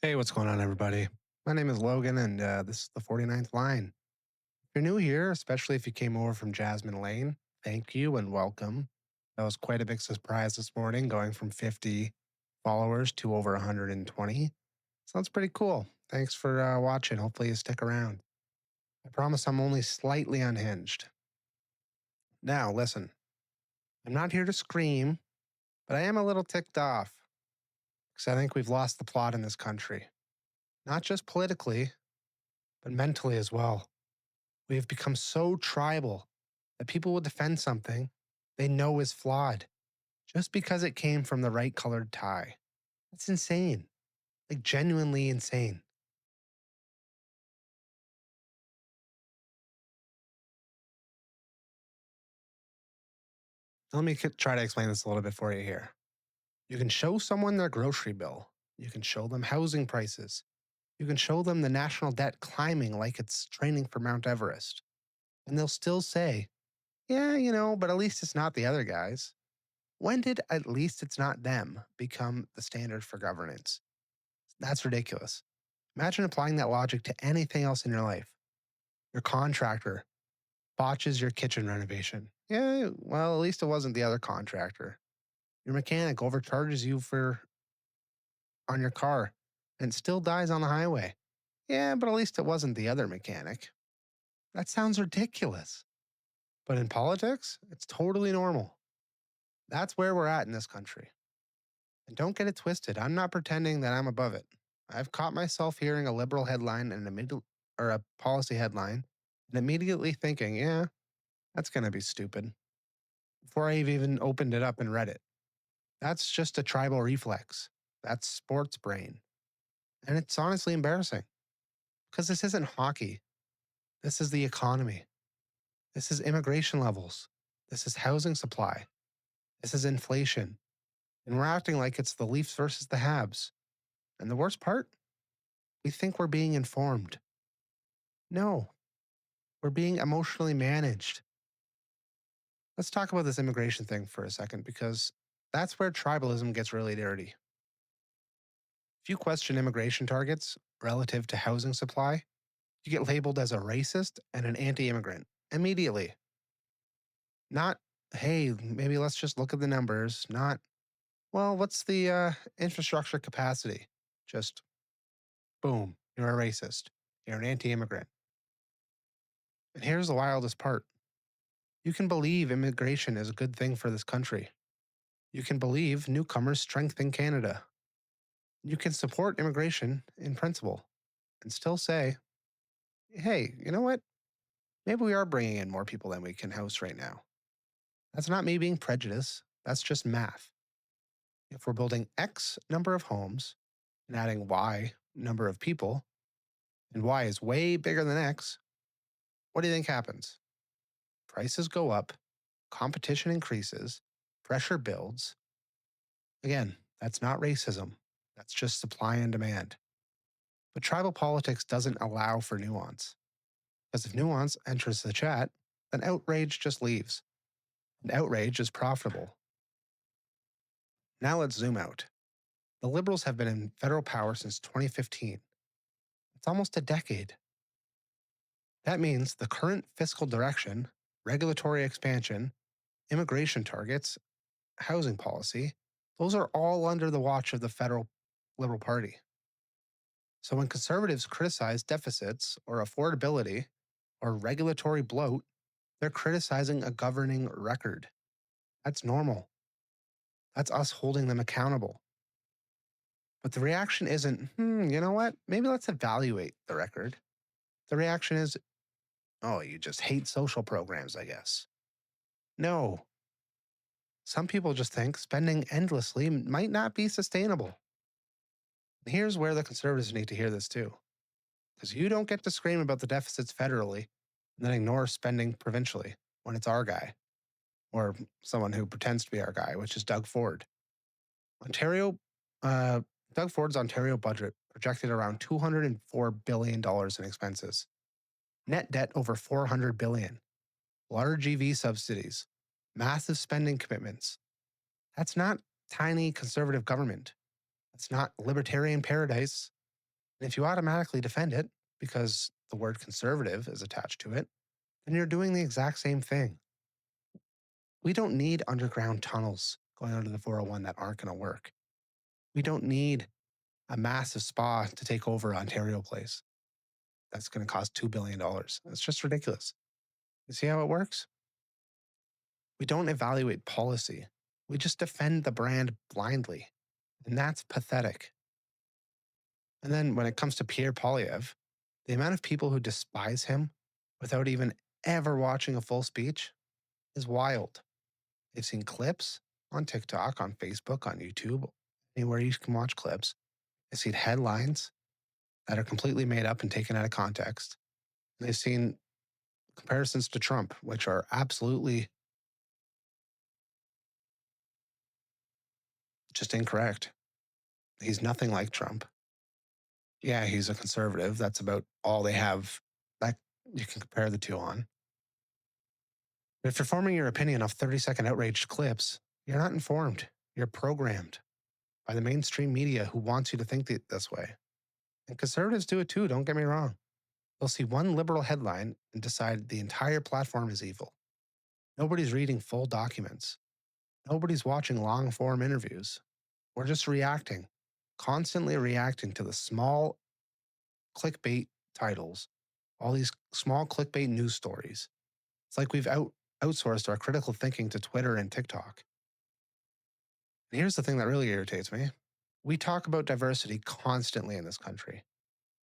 Hey, what's going on, everybody? My name is Logan, and this is the 49th line. If you're new here, especially if you came over from Jasmine Lane, thank you and welcome. That was quite a big surprise this morning, going from 50 followers to over 120. Sounds pretty cool. Thanks for watching. Hopefully, you stick around. I promise I'm only slightly unhinged. Now, listen, I'm not here to scream, but I am a little ticked off because I think we've lost the plot in this country, not just politically, but mentally as well. We have become so tribal that people will defend something they know is flawed just because it came from the right colored tie. That's insane, like genuinely insane. Let me try to explain this a little bit for you here. You can show someone their grocery bill, you can show them housing prices, you can show them the national debt climbing like it's training for Mount Everest, and they'll still say, yeah, but at least it's not the other guys. When did at least it's not them become the standard for governance? That's ridiculous. Imagine applying that logic to anything else in your life. Your contractor botches your kitchen renovation. Yeah, well, at least it wasn't the other contractor. Your mechanic overcharges you for on your car and still dies on the highway. Yeah, but at least it wasn't the other mechanic. That sounds ridiculous. But in politics, it's totally normal. That's where we're at in this country. And don't get it twisted. I'm not pretending that I'm above it. I've caught myself hearing a liberal headline and or a policy headline and immediately thinking, yeah, that's going to be stupid before I've even opened it up and read it. That's just a tribal reflex. That's sports brain. And it's honestly embarrassing because this isn't hockey. This is the economy. This is immigration levels. This is housing supply. This is inflation. And we're acting like it's the Leafs versus the Habs. And the worst part, we think we're being informed. No, we're being emotionally managed. Let's talk about this immigration thing for a second because that's where tribalism gets really dirty. If you question immigration targets relative to housing supply, you get labeled as a racist and an anti immigrant immediately. Not, hey, maybe let's just look at the numbers. Not, well, what's the infrastructure capacity? Just boom, you're a racist. You're an anti immigrant. And here's the wildest part, you can believe immigration is a good thing for this country. You can believe newcomers strengthen Canada. You can support immigration in principle and still say, hey, you know what? Maybe we are bringing in more people than we can house right now. That's not me being prejudiced. That's just math. If we're building X number of homes and adding Y number of people, and Y is way bigger than X, what do you think happens? Prices go up, competition increases, pressure builds. Again, that's not racism. That's just supply and demand. But tribal politics doesn't allow for nuance. Because if nuance enters the chat, then outrage just leaves. And outrage is profitable. Now let's zoom out. The Liberals have been in federal power since 2015. It's almost a decade. That means the current fiscal direction, regulatory expansion, immigration targets, housing policy, those are all under the watch of the federal Liberal Party. So when conservatives criticize deficits or affordability or regulatory bloat, they're criticizing a governing record. That's normal. That's us holding them accountable. But the reaction isn't, you know what? Maybe let's evaluate the record. The reaction is, oh, you just hate social programs, I guess. No. Some people just think spending endlessly might not be sustainable. Here's where the conservatives need to hear this too. Because you don't get to scream about the deficits federally and then ignore spending provincially when it's our guy, or someone who pretends to be our guy, which is Doug Ford. Doug Ford's Ontario budget projected around $204 billion in expenses. Net debt over $400 billion. Large EV subsidies. Massive spending commitments. That's not tiny conservative government. That's not libertarian paradise. And if you automatically defend it because the word conservative is attached to it, then you're doing the exact same thing. We don't need underground tunnels going under the 401 that aren't going to work. We don't need a massive spa to take over Ontario Place. That's going to cost $2 billion. It's just ridiculous. You see how it works? We don't evaluate policy. We just defend the brand blindly. And that's pathetic. And then when it comes to Pierre Poilievre, the amount of people who despise him without even ever watching a full speech is wild. They've seen clips on TikTok, on Facebook, on YouTube, anywhere you can watch clips. They've seen headlines that are completely made up and taken out of context. And they've seen comparisons to Trump, which are absolutely just incorrect. He's nothing like Trump. Yeah, he's a conservative. That's about all they have that you can compare the two on. But if you're forming your opinion off 30-second outraged clips, you're not informed. You're programmed by the mainstream media who wants you to think this way. And conservatives do it too, don't get me wrong. They'll see one liberal headline and decide the entire platform is evil. Nobody's reading full documents. Nobody's watching long form interviews. We're just reacting, constantly reacting to the small clickbait titles, all these small clickbait news stories. It's like we've outsourced our critical thinking to Twitter and TikTok. And here's the thing that really irritates me. We talk about diversity constantly in this country.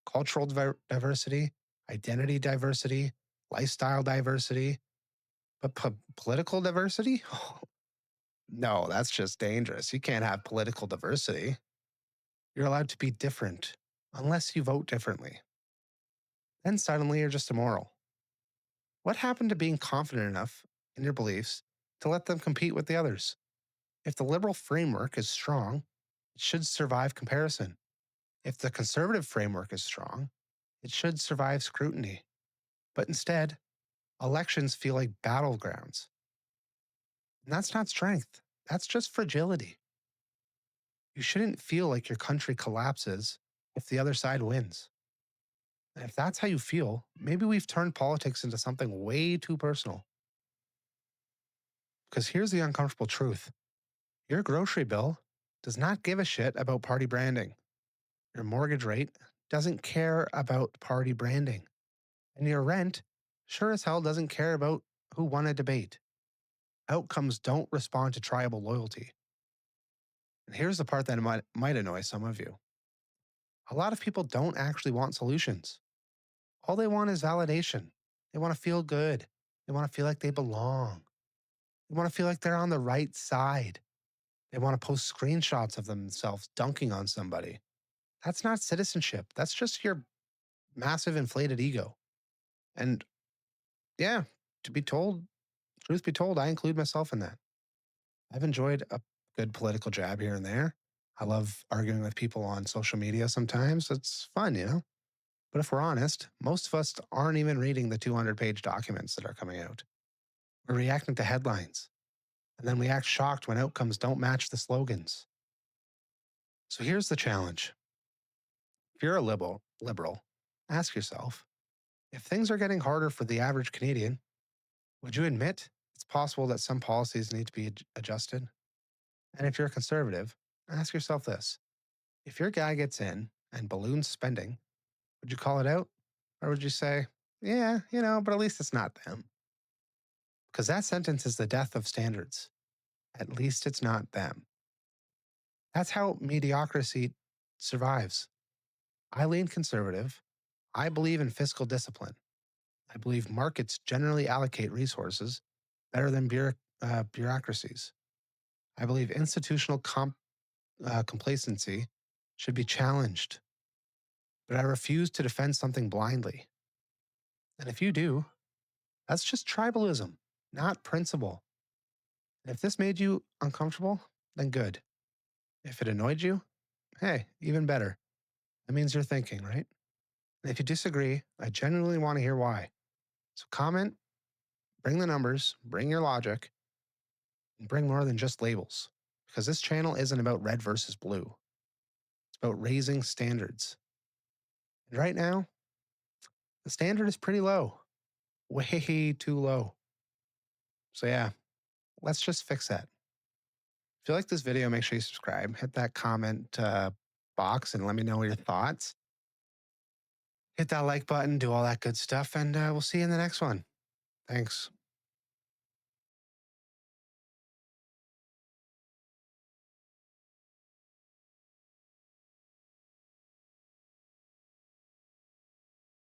Cultural diversity, identity diversity, lifestyle diversity, but political diversity? No, that's just dangerous. You can't have political diversity. You're allowed to be different unless you vote differently. Then suddenly you're just immoral. What happened to being confident enough in your beliefs to let them compete with the others? If the liberal framework is strong, it should survive comparison. If the conservative framework is strong, it should survive scrutiny. But instead, elections feel like battlegrounds. And that's not strength, that's just fragility. You shouldn't feel like your country collapses if the other side wins. And if that's how you feel, maybe we've turned politics into something way too personal. Because here's the uncomfortable truth: your grocery bill does not give a shit about party branding. Your mortgage rate doesn't care about party branding. And your rent sure as hell doesn't care about who won a debate. Outcomes don't respond to tribal loyalty. And here's the part that might annoy some of you. A lot of people don't actually want solutions. All they want is validation. They want to feel good. They want to feel like they belong. They want to feel like they're on the right side. They want to post screenshots of themselves dunking on somebody. That's not citizenship. That's just your massive inflated ego. And yeah, to be told, truth be told, I include myself in that. I've enjoyed a good political jab here and there. I love arguing with people on social media sometimes. It's fun, you know? But if we're honest, most of us aren't even reading the 200-page documents that are coming out. We're reacting to headlines, and then we act shocked when outcomes don't match the slogans. So here's the challenge. If you're a liberal, ask yourself, if things are getting harder for the average Canadian, would you admit it's possible that some policies need to be adjusted? And if you're a conservative, ask yourself this. If your guy gets in and balloons spending, would you call it out? Or would you say, yeah, but at least it's not them? Because that sentence is the death of standards. At least it's not them. That's how mediocrity survives. I lean conservative. I believe in fiscal discipline. I believe markets generally allocate resources better than bureaucracies. I believe institutional complacency should be challenged. But I refuse to defend something blindly. And if you do, that's just tribalism, not principle. And if this made you uncomfortable, then good. If it annoyed you, hey, even better. That means you're thinking, right? And if you disagree, I genuinely want to hear why. So comment, bring the numbers, bring your logic, and bring more than just labels. Because this channel isn't about red versus blue. It's about raising standards. Right now, the standard is pretty low, way too low. So, yeah, let's just fix that. If you like this video, make sure you subscribe, hit that comment box, and let me know your thoughts. Hit that like button, do all that good stuff, and we'll see you in the next one. Thanks.